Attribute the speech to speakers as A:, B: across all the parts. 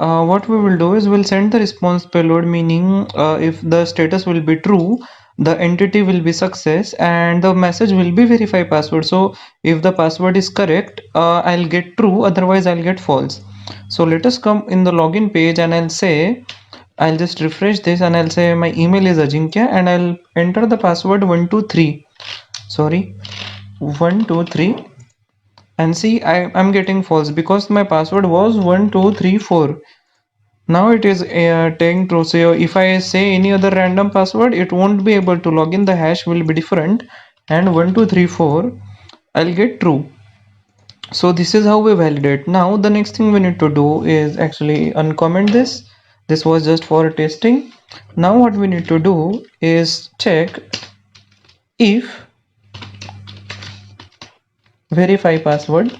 A: what we will do is we'll send the response payload, meaning if the status will be true, the entity will be success and the message will be verify password. So if the password is correct, I'll get true, otherwise I'll get false. So let us come in the login page and I'll just refresh this and I'll say my email is Ajinkya and I'll enter the password 123, sorry, 123, and see I'm getting false because my password was 1234. Now it is taking true. So if I say any other random password, it won't be able to log in. The hash will be different, and 1234 I'll get true. So this is how we validate. Now the next thing we need to do is actually uncomment this. This was just for testing. Now what we need to do is check if verify password,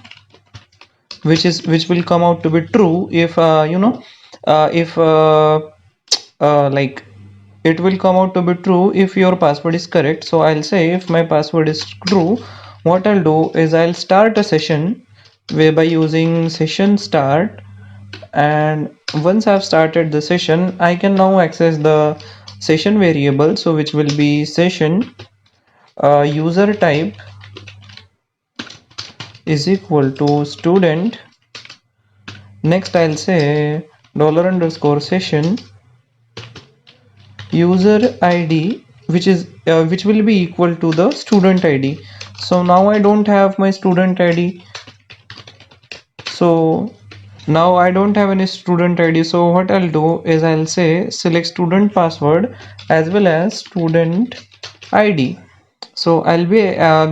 A: which will come out to be true if if like it will come out to be true if your password is correct. So I'll say if my password is true, what I'll do is I'll start a session whereby using session start, and once I've started the session I can now access the session variable, so which will be session user type is equal to student. Next I'll say dollar underscore session user id, which will be equal to the student id. So now I don't have my student id, so now I don't have any student id. So what I'll do is I'll say select student password as well as student id. So I'll be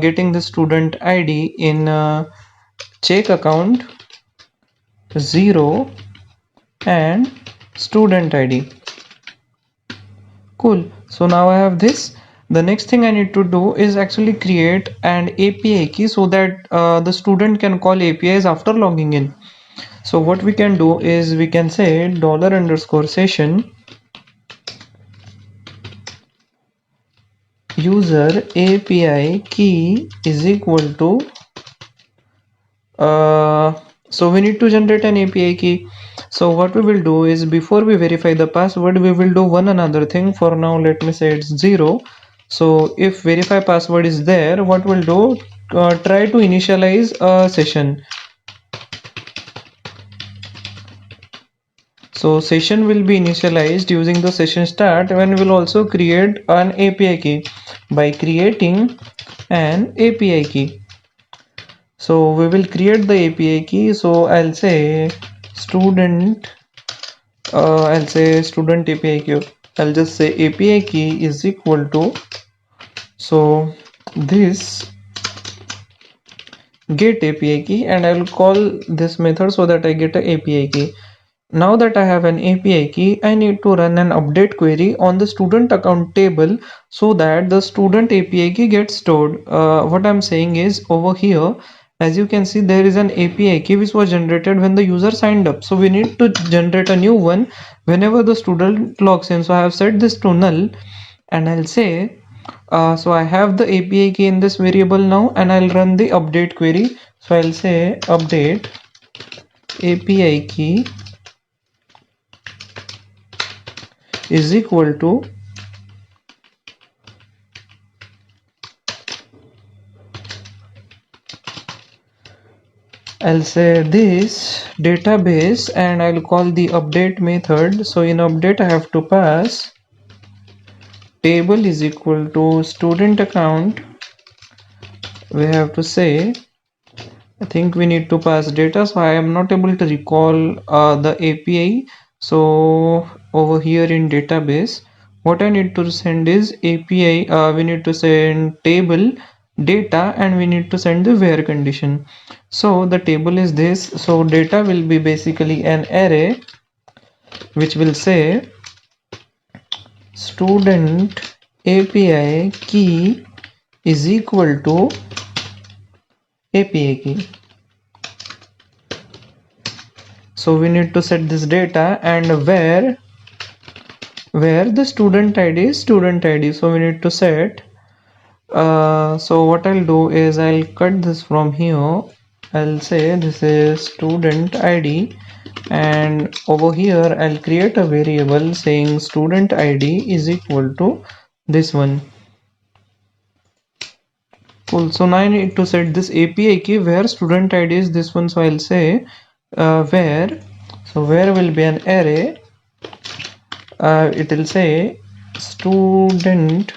A: getting the student id in check account 0 and student id. Cool. So now I have this. The next thing I need to do is actually create an API key so that the student can call APIs after logging in. So what we can do is we can say dollar underscore session user API key is equal to so we need to generate an API key. So what we will do is before we verify the password, we will do one another thing. For now let me say it's 0. So if verify password is there, what we'll do, try to initialize a session. So session will be initialized using the session start, when we'll also create an API key by creating an API key. So we will create the API key. So I'll say student I'll say student API key. I'll just say API key is equal to, so this get API key, and I will call this method so that I get a API key. Now that I have an API key, I need to run an update query on the student account table so that the student API key gets stored. What I'm saying is over here, as you can see, there is an API key which was generated when the user signed up. So we need to generate a new one whenever the student logs in. So I have set this to null, and I'll say so I have the API key in this variable now, and I'll run the update query. So I'll say update API key is equal to, I'll say this database, and I'll call the update method. So in update I have to pass table is equal to student account. We have to say, I think we need to pass data, so I am not able to recall the API. So over here in database, what I need to send is API. We need to send table data, and we need to send the where condition. So the table is this. So data will be basically an array which will say student API key is equal to API key. So we need to set this data, and where the student ID is student ID. So we need to set so what I'll do is I'll cut this from here. I'll say this is student ID, and over here I'll create a variable saying student ID is equal to this one. Cool. So now I need to set this API key where student ID is this one. So I'll say where. So where will be an array. It will say student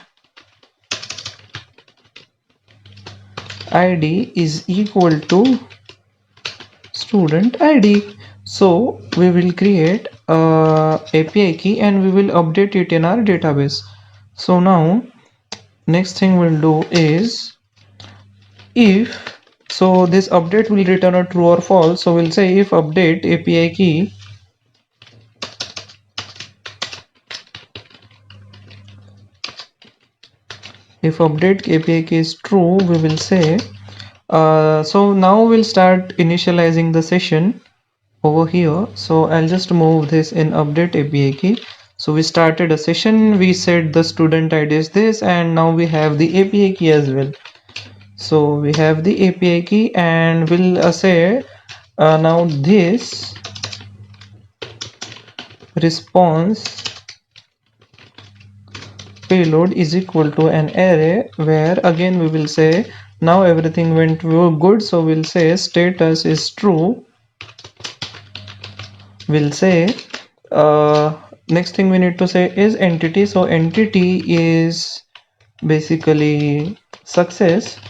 A: ID is equal to student ID. So we will create a API key and we will update it in our database. So now next thing we'll do is if so this update will return a true or false. So we'll say if update API key if update API key is true, we will say so now we'll start initializing the session over here. So I'll just move this in update API key. So we started a session, we said the student ID is this, and now we have the API key as well. So we have the API key and we'll say now this response payload is equal to an array where again we will say now everything went good. So we'll say status is true. We'll say next thing we need to say is entity. So entity is basically success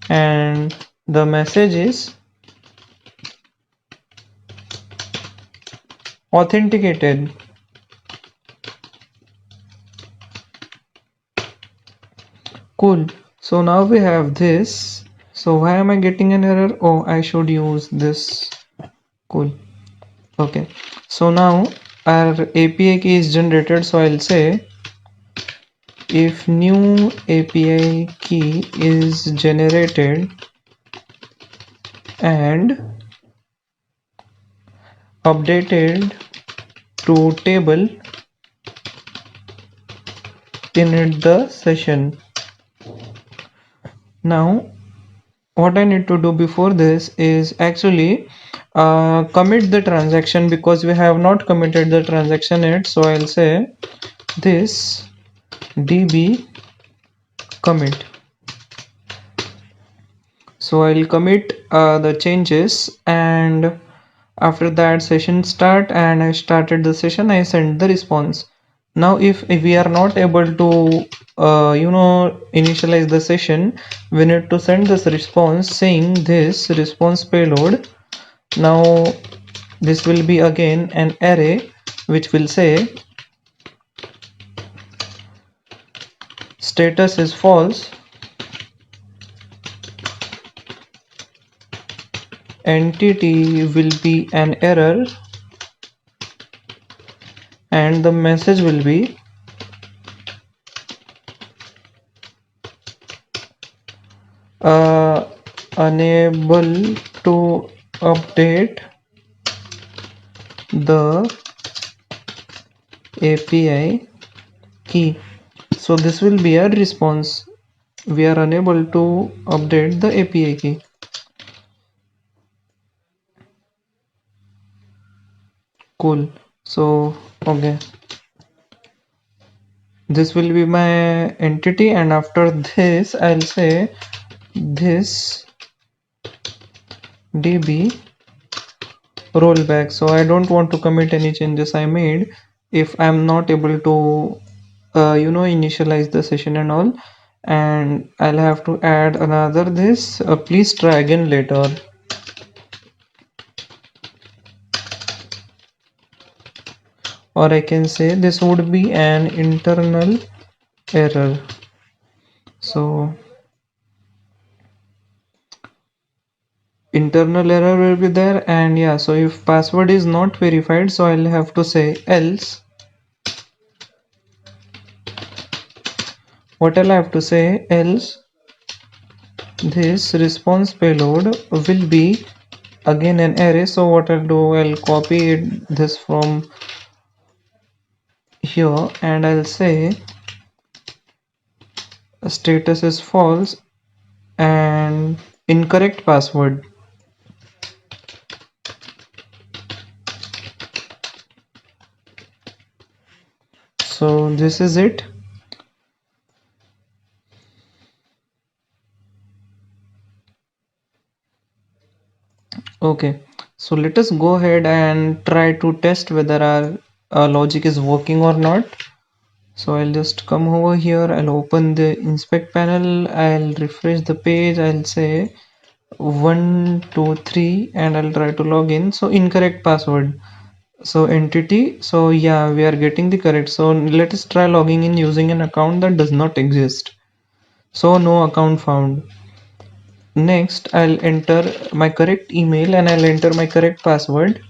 A: and the message is authenticated. Cool. So now we have this. So why am I getting an error? Oh, I should use this. Cool. Okay. So now our API key is generated. So I'll say if new API key is generated and updated to table in the session. Now what I need to do before this is actually commit the transaction because we have not committed the transaction yet. So I'll say this db commit. So I'll commit the changes and after that session start and I started the session, I sent the response. Now if we are not able to initialize the session, we need to send this response saying this response payload. Now this will be again an array which will say status is false, entity will be an error, and the message will be unable to update the API key. So this will be a response. We are unable to update the API key. Cool. So okay, this will be my entity and after this I'll say this db rollback. So I don't want to commit any changes I made if I'm not able to initialize the session and all, and I'll have to add another this please try again later. Or I can say this would be an internal error. So internal error will be there, and yeah, so if password is not verified, so I'll have to say else. What I'll have to say else this response payload will be again an array. So what I'll do, I'll copy this from here and I'll say status is false and incorrect password. So this is it. Okay, so let us go ahead and try to test whether our logic is working or not. So I'll just come over here, I'll open the inspect panel, I'll refresh the page, I'll say 123 and I'll try to log in. So incorrect password. So entity, so yeah, we are getting the correct. So let us try logging in using an account that does not exist. So no account found. Next, I'll enter my correct email and I'll enter my correct password.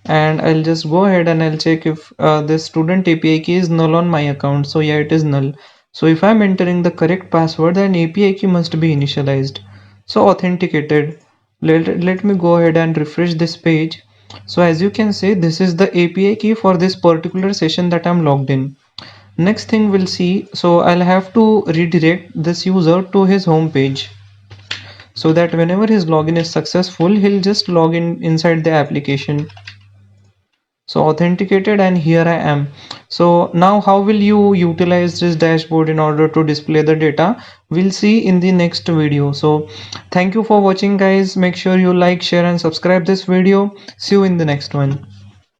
A: And I'll just go ahead and I'll check if this student API key is null on my account. So yeah, it is null. So if I'm entering the correct password, then API key must be initialized. So authenticated. Let me go ahead and refresh this page. So as you can see, this is the API key for this particular session that I'm logged in. Next thing we'll see, so I'll have to redirect this user to his home page so that whenever his login is successful, he'll just log in inside the application. So authenticated, and here I am. So now how will you utilize this dashboard in order to display the data? We'll see in the next video. So thank you for watching, guys. Make sure you like, share and subscribe this video. See you in the next one.